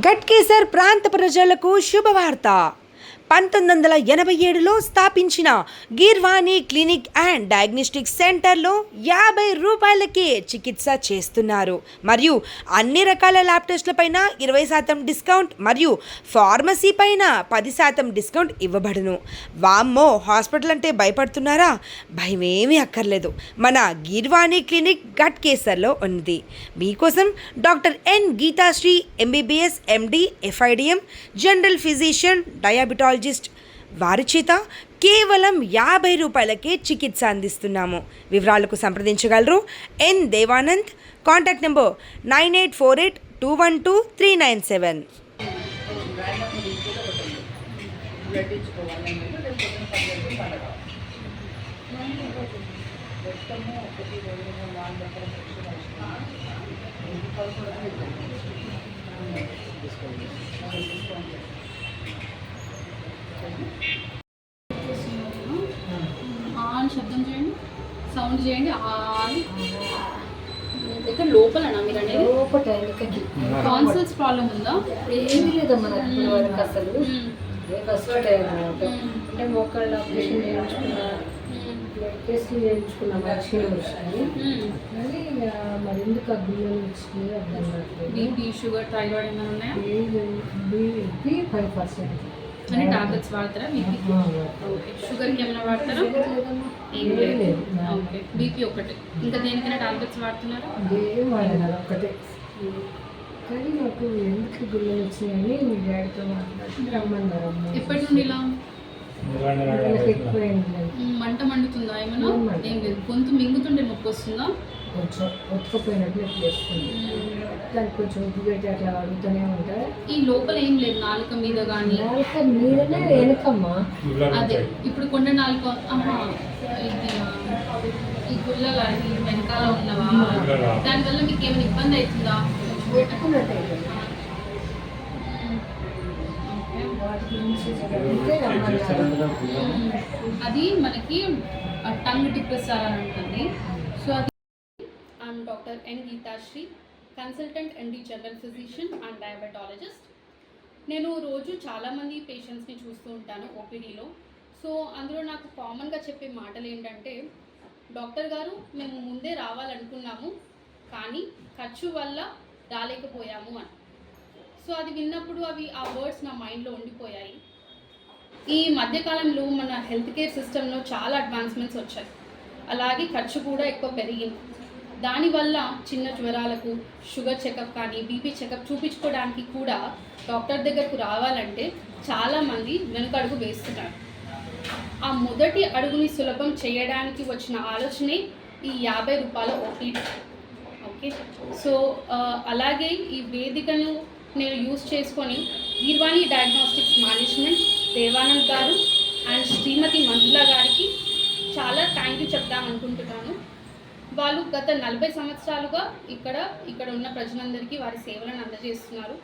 గట్కేసర్ ప్రాంత ప్రజలకు శుభవార్త. 1987లో స్థాపించిన గీర్వాణి క్లినిక్ అండ్ డయాగ్నోస్టిక్ సెంటర్లో 50 రూపాయలకే చికిత్స చేస్తున్నారు. మరియు అన్ని రకాల ల్యాబ్ టెస్టులపైన 20% డిస్కౌంట్ మరియు ఫార్మసీ పైన 10% డిస్కౌంట్ ఇవ్వబడును. వామ్మో, హాస్పిటల్ అంటే భయపడుతున్నారా? భయమేమీ అక్కర్లేదు. మన గీర్వాణి క్లినిక్ గట్కేసర్లో ఉంది. మీకోసం doctor N Geethasri MBBS MD FIDM general physician diabetologist వారి చేత కేవలం 50 రూపాయలకే చికిత్స అందిస్తున్నాము. వివరాలకు సంప్రదించగలరు N Devanand. Contact number 9848212397. On శబ్దం చేయండి, సౌండ్ చేయండి. ఆన్ దగ్గర లోపలనా మీరు అనేది? లోపల టాన్సిల్స్ ప్రాబ్లం ఉందా? ఏమీ లేదమ్మా నాకు ఇప్పుడు వరకు అసలు. ఫస్ట్ అంటే మోకాళ్ళ ఆపరేషన్ చేయించుకున్నా, బ్లడ్ టెస్ట్లు చేయించుకున్నా, మంచిగా వచ్చినాయి. కానీ మరి ఎందుకు ఆ బియ్యం వచ్చినాయి అర్థం కావట్లేదు. బీపీ, షుగర్, థైరాయిడ్ ఏమైనా ఉన్నాయా? బీపీ 5%. అంటే టాబ్లెట్స్ వాడతారా? BP okay. షుగర్కి ఏమైనా వాడతారా? లేదమ్మా, ఏం లేదు. ఓకే, బీపీ ఒకటే. ఇంకా దేనికైనా టాబ్లెట్స్ వాడుతున్నారా? ఏం వాడలేదు, ఒక్కటే. కానీ నాకు ఎందుకు గుళ్ళలు వచ్చినాయని మీ డాడీతో మాట్లాడి రమ్మన్నారు. ఎప్పటి నుండి ఇలా ఎక్కువైంది, మంట మండుతుందా? ఏమైనా? ఏం లేదు. గొంతు మింగుతుండే నొప్పి వస్తుందా? కొంచెం ఒత్తుకుపోయినట్లు వేస్తుంది. దానికి కొంచెం ఉప్పు పెట్టి అట్లా అడుగుతూనే ఉంటారు. ఈ లోపల ఏం లేదు, నాలుక మీద కానీ? నాలుక మీదనే వెనకమ్మా. అదే ఇప్పుడు కొండ నాలుక. ఇది ఈ గుళ్ళ ఈ వెనకాల ఉన్నవా? దానివల్ల మీకు ఏమైనా ఇబ్బంది అవుతుందా? పెట్టుకున్నట్టు అయితే వాటి గురించి చెప్తే రమ్మన్నారు. అది మనకి టంగ్ డిప్రెసర్ అని ఉంటుంది. సో అది I'm doctor N Geethasri, consultant MD general physician and diabetologist. నేను రోజు చాలామంది పేషెంట్స్ని చూస్తూ ఉంటాను ఓపీడీలో. సో అందులో నాకు కామన్గా చెప్పే మాటలు ఏంటంటే, డాక్టర్ గారు మేము ముందే రావాలనుకున్నాము కానీ ఖర్చు వల్ల రాలేకపోయాము అని. సో అది విన్నప్పుడు ఆ వర్డ్స్ నా మైండ్లో ఉండిపోయాయి. ఈ మధ్యకాలంలో మన హెల్త్ కేర్ సిస్టంలో చాలా అడ్వాన్స్మెంట్స్ వచ్చాయి, అలాగే ఖర్చు కూడా ఎక్కువ పెరిగింది. దానివల్ల చిన్న జ్వరాలకు షుగర్ చెకప్ కానీ బీపీ చెకప్ చూపించుకోవడానికి కూడా డాక్టర్ దగ్గరకు రావాలంటే చాలామంది వెనుకడుగు వేస్తున్నారు. ఆ మొదటి అడుగుని సులభం చేయడానికి వచ్చిన ఆలోచనే ఈ 50 రూపాయల ఓపీడీ. ఓకే, సో అలాగే ఈ వేదికను నేను యూజ్ చేసుకొని గీర్వాణి డయాగ్నోస్టిక్స్ మేనేజ్మెంట్ దేవానంద్ గారు అండ్ శ్రీమతి మంజుల గారికి చాలా థ్యాంక్ యూ చెప్దామనుకుంటున్నాను. వాళ్ళు గత 40 సంవత్సరాలుగా ఇక్కడ ఉన్న ప్రజలందరికీ వారి సేవలను అందజేస్తున్నారు.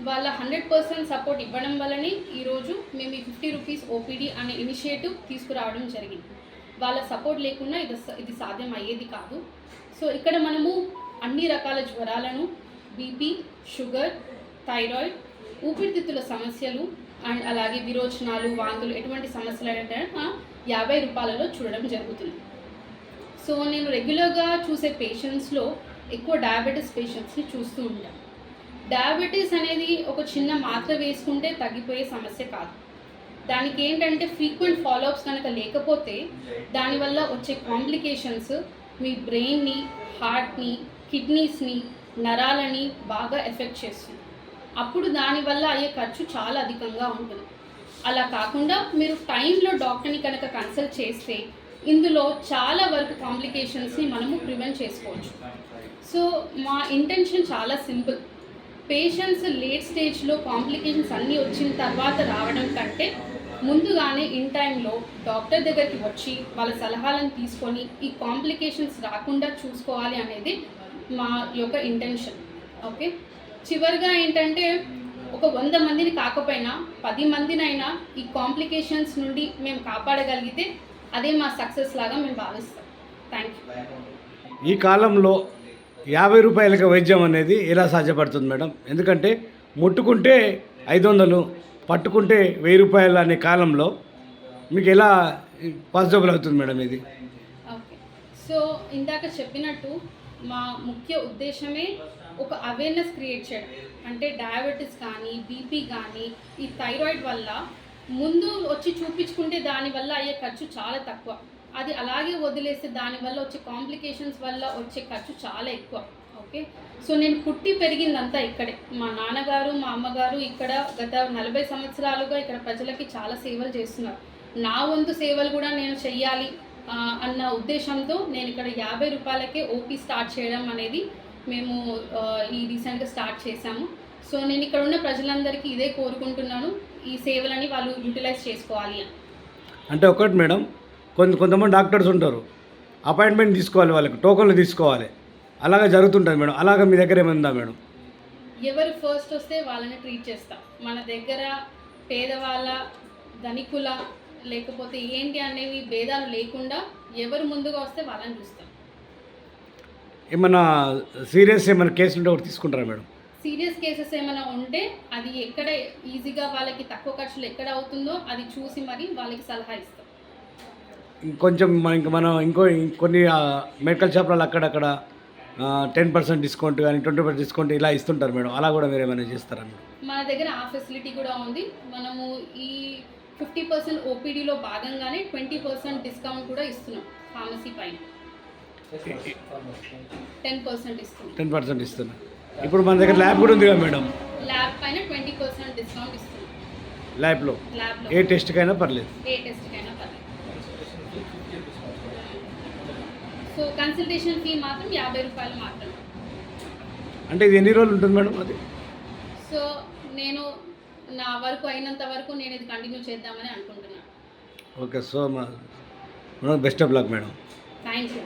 వాళ్ళ 100% సపోర్ట్ ఇవ్వడం వల్లనే ఈరోజు మేము ఈ 50 రూపీస్ ఓపీడీ అనే ఇనిషియేటివ్ తీసుకురావడం జరిగింది. వాళ్ళ సపోర్ట్ లేకుండా ఇది సాధ్యం అయ్యేది కాదు. సో ఇక్కడ మనము అన్ని రకాల జ్వరాలను, బీపీ, షుగర్, థైరాయిడ్, ఊపిరితిత్తుల సమస్యలు అండ్ అలాగే విరోచనాలు, వాంతులు, ఎటువంటి సమస్యలు అంటే 50 రూపాయలలో చూడడం జరుగుతుంది. సో నేను రెగ్యులర్గా చూసే పేషెంట్స్లో ఎక్కువ డయాబెటీస్ పేషెంట్స్ని చూస్తూ ఉంటాను. డయాబెటీస్ అనేది ఒక చిన్న మాత్ర వేసుకుంటే తగ్గిపోయే సమస్య కాదు. దానికి ఏంటంటే ఫ్రీక్వెంట్ ఫాలోఅప్స్ కనుక లేకపోతే దానివల్ల వచ్చే కాంప్లికేషన్స్ మీ బ్రెయిన్ని, హార్ట్ని, కిడ్నీస్ని, నరాలని బాగా ఎఫెక్ట్ చేస్తుంది. అప్పుడు దానివల్ల అయ్యే ఖర్చు చాలా అధికంగా ఉంటుంది. అలా కాకుండా మీరు టైంలో డాక్టర్ని కనుక కన్సల్ట్ చేస్తే ఇందులో చాలా వరకు కాంప్లికేషన్స్ని మనము ప్రివెంట్ చేసుకోవచ్చు. సో మా ఇంటెన్షన్ చాలా సింపుల్. పేషెంట్స్ లేట్ స్టేజ్లో కాంప్లికేషన్స్ అన్నీ వచ్చిన తర్వాత రావడం కంటే ముందుగానే ఇన్ టైంలో డాక్టర్ దగ్గరికి వచ్చి వాళ్ళ సలహాలను తీసుకొని ఈ కాంప్లికేషన్స్ రాకుండా చూసుకోవాలి అనేది మా యొక్క ఇంటెన్షన్. ఓకే, చివరిగా ఏంటంటే ఒక 100 మందిని కాకపోయినా 10 మందినైనా ఈ కాంప్లికేషన్స్ నుండి మేము కాపాడగలిగితే అదే మా సక్సెస్ లాగా మేము భావిస్తాం. Thank you. ఈ కాలంలో 50 రూపాయలకి వైద్యం అనేది ఎలా సాధ్యపడుతుంది మేడం? ఎందుకంటే ముట్టుకుంటే 500, పట్టుకుంటే 1000 రూపాయలు అనే కాలంలో మీకు ఎలా పాసిబుల్ అవుతుంది మేడం ఇది? ఓకే, సో ఇందాక చెప్పినట్టు మా ముఖ్య ఉద్దేశమే ఒక అవేర్నెస్ క్రియేట్ చేయడం. అంటే డయాబెటీస్ కానీ, బీపీ కానీ, ఈ థైరాయిడ్ వల్ల ముందు వచ్చి చూపించుకుంటే దానివల్ల అయ్యే ఖర్చు చాలా తక్కువ. అది అలాగే వదిలేస్తే దానివల్ల వచ్చే కాంప్లికేషన్స్ వల్ల వచ్చే ఖర్చు చాలా ఎక్కువ. ఓకే, సో నేను పుట్టి పెరిగిందంతా ఇక్కడే. మా నాన్నగారు, మా అమ్మగారు ఇక్కడ గత 40 సంవత్సరాలుగా ఇక్కడ ప్రజలకి చాలా సేవలు చేస్తున్నారు. నా వంతు సేవలు కూడా నేను చెయ్యాలి అన్న ఉద్దేశంతో నేను ఇక్కడ 50 రూపాయలకే ఓపీ స్టార్ట్ చేయడం అనేది మేము ఈ రీసెంట్గా స్టార్ట్ చేశాము. సో నేను ఇక్కడ ఉన్న ప్రజలందరికీ ఇదే కోరుకుంటున్నాను, ఈ సేవలని వాళ్ళు యూటిలైజ్ చేసుకోవాలి అని. అంటే ఒకటి మేడం, కొంతమంది డాక్టర్స్ ఉంటారు, అపాయింట్మెంట్ తీసుకోవాలి, వాళ్ళకి టోకన్లు తీసుకోవాలి, అలాగా జరుగుతుంటుంది మేడం. అలాగా మీ దగ్గర ఏమైందా మేడం? ఎవరు ఫస్ట్ వస్తే వాళ్ళని ట్రీట్ చేస్తాం. మన దగ్గర పేదవాళ్ళ, ధనికుల, లేకపోతే ఏంటి అనేవి భేదాలు లేకుండా ఎవరు ముందుగా వస్తే వాళ్ళని చూస్తాం. ఏమన్నా సీరియస్ ఏమైనా కేసులు ఉంటే ఒకటి తీసుకుంటారా మేడం? సీరియస్ కేసెస్ ఏమైనా ఉంటే అది ఎక్కడ ఈజీగా వాళ్ళకి తక్కువ ఖర్చులు ఎక్కడ అవుతుందో అది చూసి మరి వాళ్ళకి సలహా ఇస్తాం. ఇంకొంచెం కొన్ని మెడికల్ షాప్లలో అక్కడక్కడ 10% డిస్కౌంట్ కానీ 20% డిస్కౌంట్ ఇలా ఇస్తుంటారు మేడం. అలా కూడా మీరు ఏమైనా చేస్తారా మేడం? మన దగ్గర ఆ ఫెసిలిటీ కూడా ఉంది. మనము ఈ 50% ఓపీడీలో భాగంగానే 20% డిస్కౌంట్ కూడా ఇస్తున్నాం. ఫార్మసీ పైన 10% ఇస్తున్నాం. 10% ఇస్తున్నా. ఇప్పుడు మన దగ్గర ల్యాబ్ కూడా ఉంది కదా మేడం? ల్యాబ్ పైన 20% డిస్కౌంట్ ఇస్తున్నాం. ల్యాబ్లో ల్యాబ్లో ఏ టెస్ట్కైనా పర్లేదు? ఏ టెస్ట్కైనా పర్లేదు. సో కన్సల్టేషన్ ఫీ మాత్రం 50 రూపాయలు మాత్రమే. అంటే ఇది ఎన్ని రోజులు ఉంటుంది మేడం అది? సో నేను నా వరకు అయినంత వరకు నేను ఇది కంటిన్యూ చేద్దామని అనుకుంటున్నాను. Okay, so best of luck madam. Thank you.